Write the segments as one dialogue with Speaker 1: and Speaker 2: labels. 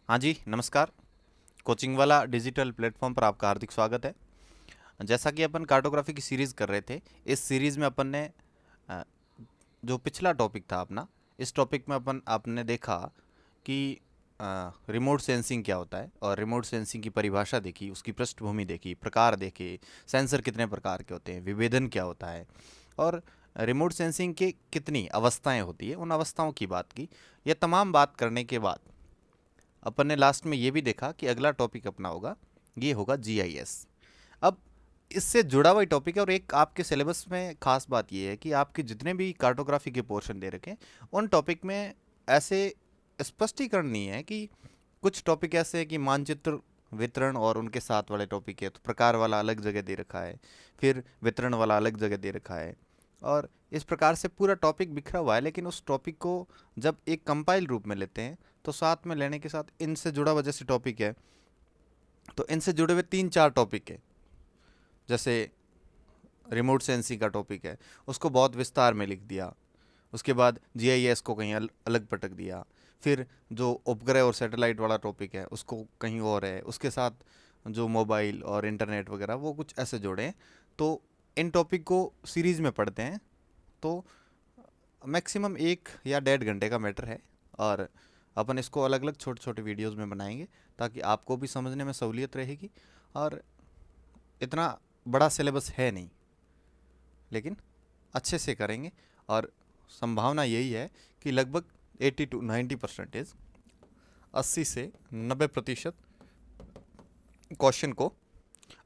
Speaker 1: हाँ जी, नमस्कार। कोचिंग वाला डिजिटल प्लेटफॉर्म पर आपका हार्दिक स्वागत है। जैसा कि अपन कार्टोग्राफी की सीरीज़ कर रहे थे, इस सीरीज़ में अपन ने अ, जो पिछला टॉपिक था अपना, इस टॉपिक में अपन आपने देखा कि रिमोट सेंसिंग क्या होता है और रिमोट सेंसिंग की परिभाषा देखी, उसकी पृष्ठभूमि देखी, प्रकार देखे, सेंसर कितने प्रकार के होते हैं, विभेदन क्या होता है और रिमोट सेंसिंग के कितनी अवस्थाएं होती है, उन अवस्थाओं की बात की। ये तमाम बात करने के बाद अपन ने लास्ट में ये भी देखा कि अगला टॉपिक अपना होगा, ये होगा जीआईएस। अब इससे जुड़ा हुआ टॉपिक है और एक आपके सिलेबस में खास बात ये है कि आपके जितने भी कार्टोग्राफी के पोर्शन दे रखे हैं उन टॉपिक में ऐसे स्पष्टीकरण नहीं है कि कुछ टॉपिक ऐसे है कि मानचित्र वितरण और उनके साथ वाले टॉपिक है, तो प्रकार वाला अलग जगह दे रखा है, फिर वितरण वाला अलग जगह दे रखा है और इस प्रकार से पूरा टॉपिक बिखरा हुआ है। लेकिन उस टॉपिक को जब एक कंपाइल रूप में लेते हैं तो साथ में लेने के साथ इनसे जुड़ा हुआ जैसे टॉपिक है, तो इनसे जुड़े हुए 3-4 टॉपिक है। जैसे रिमोट सेंसिंग का टॉपिक है, उसको बहुत विस्तार में लिख दिया। उसके बाद जीआईएस को कहीं अलग पटक दिया। फिर जो उपग्रह और सैटेलाइट वाला टॉपिक है उसको कहीं और है, उसके साथ जो मोबाइल और इंटरनेट वगैरह वो कुछ ऐसे जोड़े हैं। तो इन टॉपिक को सीरीज़ में पढ़ते हैं तो मैक्सिमम 1 या 1.5 घंटे का मैटर है और अपन इसको अलग अलग छोटे छोटे वीडियोस में बनाएंगे ताकि आपको भी समझने में सहूलियत रहेगी। और इतना बड़ा सिलेबस है नहीं, लेकिन अच्छे से करेंगे और संभावना यही है कि लगभग 80 to 90% 80 से 90% क्वेश्चन को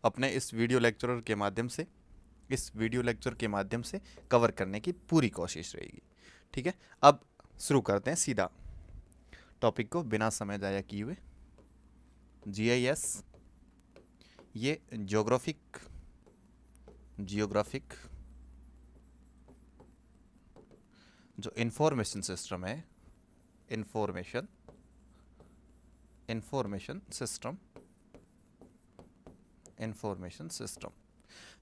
Speaker 1: अपने इस वीडियो लेक्चर के माध्यम से कवर करने की पूरी कोशिश रहेगी। ठीक है, अब शुरू करते हैं सीधा टॉपिक को बिना समय ज़ाया किए हुए। जीआईएस ये जियोग्राफिक जो इंफॉर्मेशन सिस्टम है, information information system information system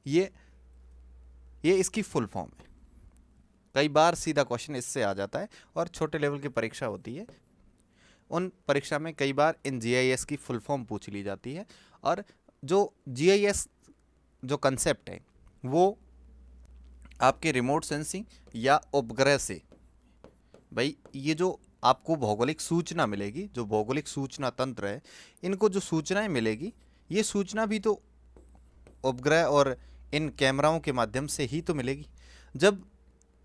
Speaker 1: ये ये इसकी फुल फॉर्म है। कई बार सीधा क्वेश्चन इससे आ जाता है और छोटे लेवल की परीक्षा होती है, उन परीक्षा में कई बार इन जीआईएस की फुल फॉर्म पूछ ली जाती है। और जो जीआईएस जो कंसेप्ट है वो आपके रिमोट सेंसिंग या उपग्रह से, भाई ये जो आपको भौगोलिक सूचना मिलेगी, जो भौगोलिक सूचना तंत्र है, इनको जो सूचनाएं मिलेगी, ये सूचना भी तो उपग्रह और इन कैमराओं के माध्यम से ही तो मिलेगी। जब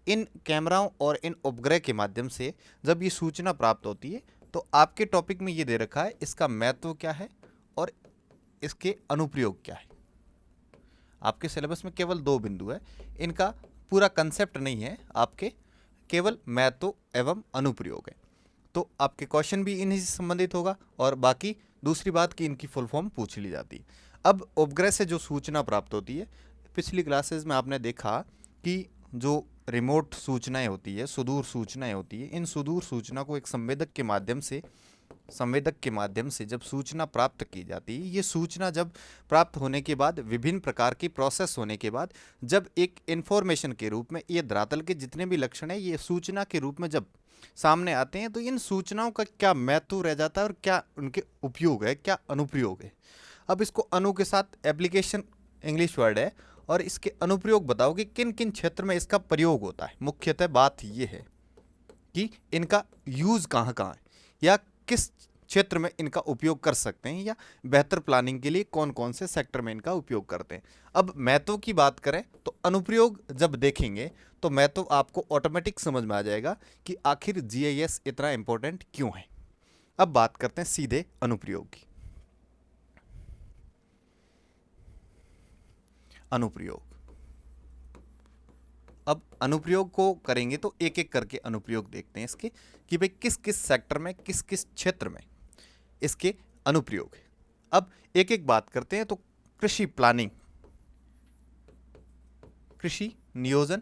Speaker 1: इन कैमराओं और इन उपग्रह के माध्यम से जब ये सूचना प्राप्त होती है तो आपके टॉपिक में ये दे रखा है इसका महत्व क्या है और इसके अनुप्रयोग क्या है। आपके सिलेबस में केवल 2 बिंदु है, इनका पूरा कंसेप्ट नहीं है, आपके केवल महत्व एवं अनुप्रयोग है। तो आपके क्वेश्चन भी इन्हीं से संबंधित होगा और बाकी दूसरी बात कि इनकी फुल फॉर्म पूछ ली जाती है। अब उपग्रह से जो सूचना प्राप्त होती है, पिछली क्लासेस में आपने देखा कि जो रिमोट सूचनाएं होती है, सुदूर सूचनाएं होती है, इन सुदूर सूचना को एक संवेदक के माध्यम से जब सूचना प्राप्त की जाती है, ये सूचना जब प्राप्त होने के बाद विभिन्न प्रकार की प्रोसेस होने के बाद जब एक इन्फॉर्मेशन के रूप में ये धरातल के जितने भी लक्षण है ये सूचना के रूप में जब सामने आते हैं, तो इन सूचनाओं का क्या महत्व रह जाता है और क्या उनके उपयोग है, क्या अनुप्रयोग है। अब इसको अनु के साथ एप्लीकेशन इंग्लिश वर्ड है और इसके अनुप्रयोग बताओ कि किन किन क्षेत्र में इसका प्रयोग होता है। मुख्यतः बात ये है कि इनका यूज़ कहाँ कहाँ है या किस क्षेत्र में इनका उपयोग कर सकते हैं या बेहतर प्लानिंग के लिए कौन कौन से सेक्टर में इनका उपयोग करते हैं। अब महत्व की बात करें तो अनुप्रयोग जब देखेंगे तो महत्व आपको ऑटोमेटिक समझ में आ जाएगा कि आखिर जीआईएस इतना इंपॉर्टेंट क्यों है। अब बात करते हैं सीधे अनुप्रयोग की। अनुप्रयोग, अब अनुप्रयोग को करेंगे तो एक एक करके अनुप्रयोग देखते हैं इसके कि भाई किस किस सेक्टर में किस किस क्षेत्र में इसके अनुप्रयोग है। अब एक एक बात करते हैं तो कृषि प्लानिंग, कृषि नियोजन,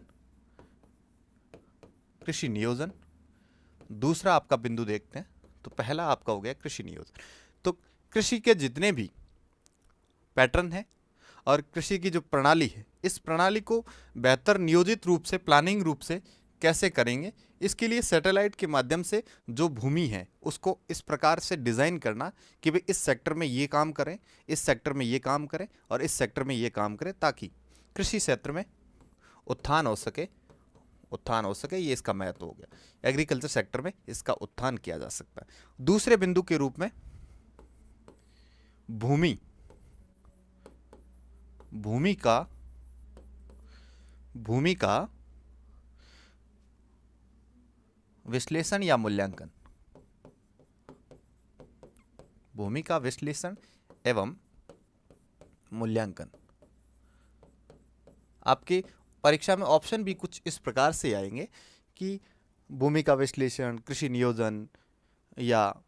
Speaker 1: कृषि नियोजन दूसरा आपका बिंदु देखते हैं। तो पहला आपका हो गया कृषि नियोजन। तो कृषि के जितने भी पैटर्न है और कृषि की जो प्रणाली है, इस प्रणाली को बेहतर नियोजित रूप से, प्लानिंग रूप से कैसे करेंगे? इसके लिए सैटेलाइट के माध्यम से जो भूमि है उसको इस प्रकार से डिज़ाइन करना कि भाई इस सेक्टर में ये काम करें, इस सेक्टर में ये काम करें और इस सेक्टर में ये काम करें, ताकि कृषि क्षेत्र में उत्थान हो सके, ये इसका महत्व हो गया। एग्रीकल्चर सेक्टर में इसका उत्थान किया जा सकता है। दूसरे बिंदु के रूप में भूमि का विश्लेषण या मूल्यांकन, भूमि का विश्लेषण एवं मूल्यांकन। आपके परीक्षा में ऑप्शन भी कुछ इस प्रकार से आएंगे कि भूमि का विश्लेषण, कृषि नियोजन, या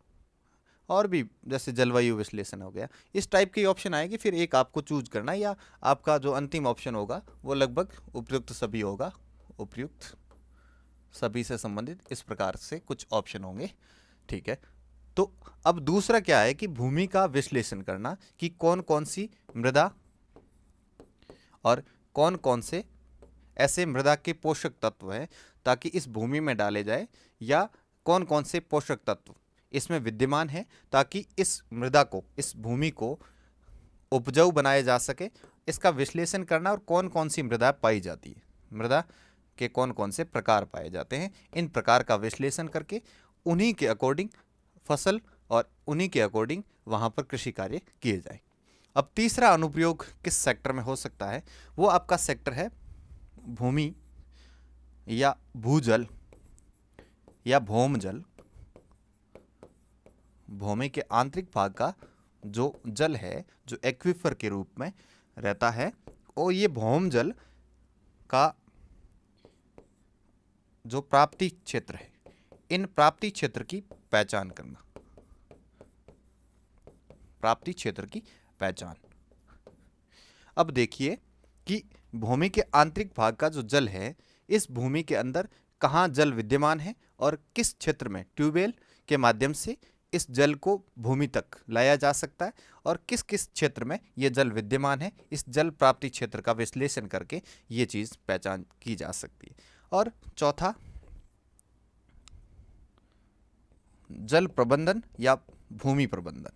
Speaker 1: और भी जैसे जलवायु विश्लेषण हो गया, इस टाइप के ऑप्शन आएंगे। फिर एक आपको चूज करना है, या आपका जो अंतिम ऑप्शन होगा वो लगभग उपयुक्त सभी होगा, उपयुक्त सभी से संबंधित इस प्रकार से कुछ ऑप्शन होंगे। ठीक है, तो अब दूसरा क्या है कि भूमि का विश्लेषण करना कि कौन कौन सी मृदा और कौन कौन से ऐसे मृदा के पोषक तत्व हैं ताकि इस भूमि में डाले जाए, या कौन कौन से पोषक तत्व इसमें विद्यमान है ताकि इस मृदा को, इस भूमि को उपजाऊ बनाया जा सके। इसका विश्लेषण करना, और कौन कौन सी मृदा पाई जाती है, मृदा के कौन कौन से प्रकार पाए जाते हैं, इन प्रकार का विश्लेषण करके उन्हीं के अकॉर्डिंग फसल और उन्हीं के अकॉर्डिंग वहाँ पर कृषि कार्य किए जाए। अब तीसरा अनुप्रयोग किस सेक्टर में हो सकता है, वो आपका सेक्टर है भूमि या भूजल या भौमजल। भूमि के आंतरिक भाग का जो जल है, जो एक्विफर के रूप में रहता है, और ये भौमजल का जो प्राप्ति क्षेत्र है, इन प्राप्ति क्षेत्र की पहचान करना, प्राप्ति क्षेत्र की पहचान। अब देखिए कि भूमि के आंतरिक भाग का जो जल है, इस भूमि के अंदर कहाँ जल विद्यमान है और किस क्षेत्र में ट्यूबवेल के माध्यम से इस जल को भूमि तक लाया जा सकता है, और किस किस क्षेत्र में ये जल विद्यमान है, इस जल प्राप्ति क्षेत्र का विश्लेषण करके ये चीज़ पहचान की जा सकती है। और चौथा, जल प्रबंधन या भूमि प्रबंधन।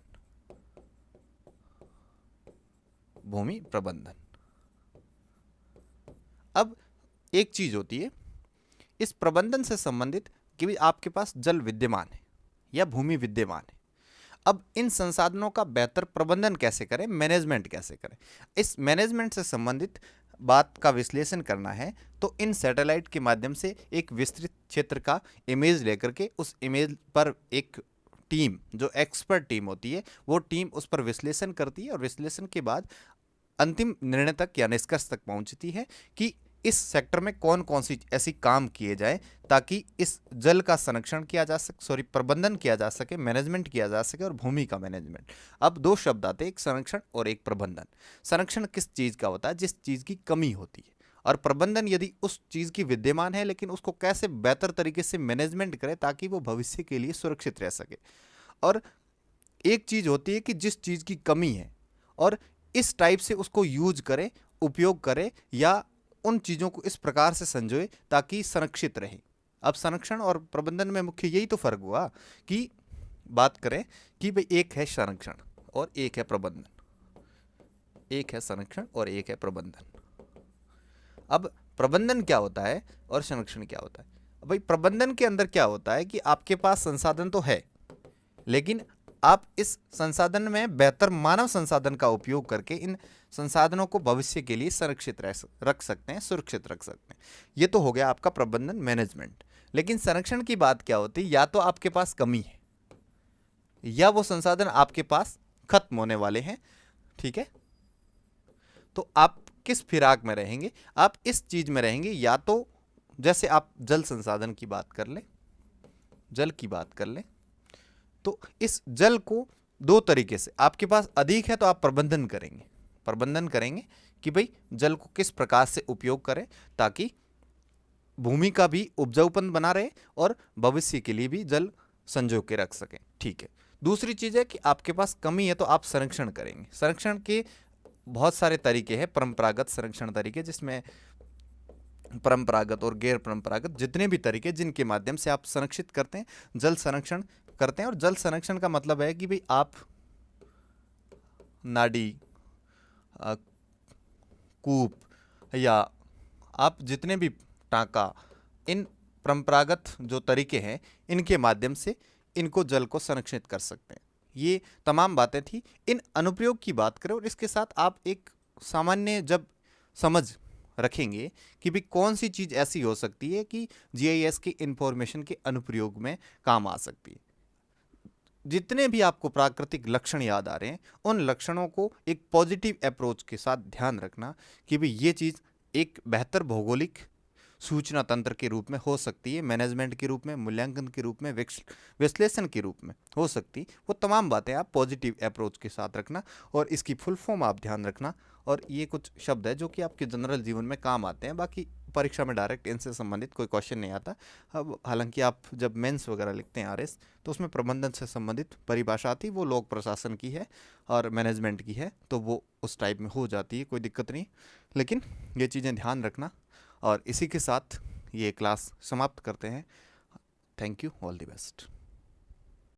Speaker 1: भूमि प्रबंधन, अब एक चीज होती है इस प्रबंधन से संबंधित कि भी आपके पास जल विद्यमान है या भूमि विद्यमान है। अब इन संसाधनों का बेहतर प्रबंधन कैसे करें, मैनेजमेंट कैसे करें, इस मैनेजमेंट से संबंधित बात का विश्लेषण करना है। तो इन सैटेलाइट के माध्यम से एक विस्तृत क्षेत्र का इमेज लेकर के उस इमेज पर एक टीम, जो एक्सपर्ट टीम होती है, वो टीम उस पर विश्लेषण करती है, और विश्लेषण के बाद अंतिम निर्णय तक या निष्कर्ष तक पहुंचती है कि इस सेक्टर में कौन कौन सी ऐसी काम किए जाए ताकि इस जल का संरक्षण किया जा सके, प्रबंधन किया जा सके, मैनेजमेंट किया जा सके, और भूमि का मैनेजमेंट। अब दो शब्द आते हैं, एक संरक्षण और एक प्रबंधन। संरक्षण किस चीज़ का होता है, जिस चीज़ की कमी होती है, और प्रबंधन यदि उस चीज़ की विद्यमान है लेकिन उसको कैसे बेहतर तरीके से मैनेजमेंट करें ताकि वो भविष्य के लिए सुरक्षित रह सके। और एक चीज़ होती है कि जिस चीज़ की कमी है और इस टाइप से उसको यूज करें, उपयोग करें, या उन चीज़ों को इस प्रकार से संजोए ताकि संरक्षित रहे। अब संरक्षण और प्रबंधन में मुख्य यही तो फर्क हुआ कि बात करें कि भाई एक है संरक्षण और एक है प्रबंधन, एक है संरक्षण और एक है प्रबंधन। अब प्रबंधन क्या होता है और संरक्षण क्या होता है? भाई प्रबंधन के अंदर क्या होता है कि आपके पास संसाधन तो है, लेकिन आप इस संसाधन में बेहतर मानव संसाधन का उपयोग करके इन संसाधनों को भविष्य के लिए संरक्षित रख सकते हैं, सुरक्षित रख सकते हैं। ये तो हो गया आपका प्रबंधन, मैनेजमेंट। लेकिन संरक्षण की बात क्या होती है, या तो आपके पास कमी है या वो संसाधन आपके पास खत्म होने वाले हैं। ठीक है, तो आप किस फिराक में रहेंगे? आप इस चीज में रहेंगे, या तो जैसे आप जल संसाधन की बात कर लें, जल की बात कर लें, तो इस जल को दो तरीके से, आपके पास अधिक है तो आप प्रबंधन करेंगे कि भाई जल को किस प्रकार से उपयोग करें ताकि भूमि का भी उपजाऊपन बना रहे और भविष्य के लिए भी जल संजो के रख सकें। ठीक है। दूसरी चीज़ है कि आपके पास कमी है तो आप संरक्षण करेंगे। संरक्षण के बहुत सारे तरीके हैं, परंपरागत संरक्षण तरीके, जिसमें परंपरागत और गैर परंपरागत जितने भी तरीके जिनके माध्यम से आप संरक्षित करते हैं, जल संरक्षण करते हैं। और जल संरक्षण का मतलब है कि भाई आप नाडी, अ, कूप, या आप जितने भी टाँका, इन परंपरागत जो तरीके हैं इनके माध्यम से इनको जल को संरक्षित कर सकते हैं। ये तमाम बातें थी। इन अनुप्रयोग की बात करें और इसके साथ आप एक सामान्य जब समझ रखेंगे कि भी कौन सी चीज़ ऐसी हो सकती है कि जीआईएस की इंफॉर्मेशन के अनुप्रयोग में काम आ सकती है। जितने भी आपको प्राकृतिक लक्षण याद आ रहे हैं उन लक्षणों को एक पॉजिटिव अप्रोच के साथ ध्यान रखना कि भाई ये चीज़ एक बेहतर भौगोलिक सूचना तंत्र के रूप में हो सकती है, मैनेजमेंट के रूप में, मूल्यांकन के रूप में, विश्लेषण के रूप में हो सकती। वो तमाम बातें आप पॉजिटिव अप्रोच के साथ रखना और इसकी फुल फॉर्म आप ध्यान रखना। और ये कुछ शब्द है जो कि आपके जनरल जीवन में काम आते हैं, बाकी परीक्षा में डायरेक्ट इनसे संबंधित कोई क्वेश्चन नहीं आता। अब हालांकि आप जब मेंस वगैरह लिखते हैं आरएस, तो उसमें प्रबंधन से संबंधित परिभाषा आती है, वो लोक प्रशासन की है और मैनेजमेंट की है, तो वो उस टाइप में हो जाती है, कोई दिक्कत नहीं। लेकिन ये चीज़ें ध्यान रखना। और इसी के साथ ये क्लास समाप्त करते हैं। Thank you, all the best.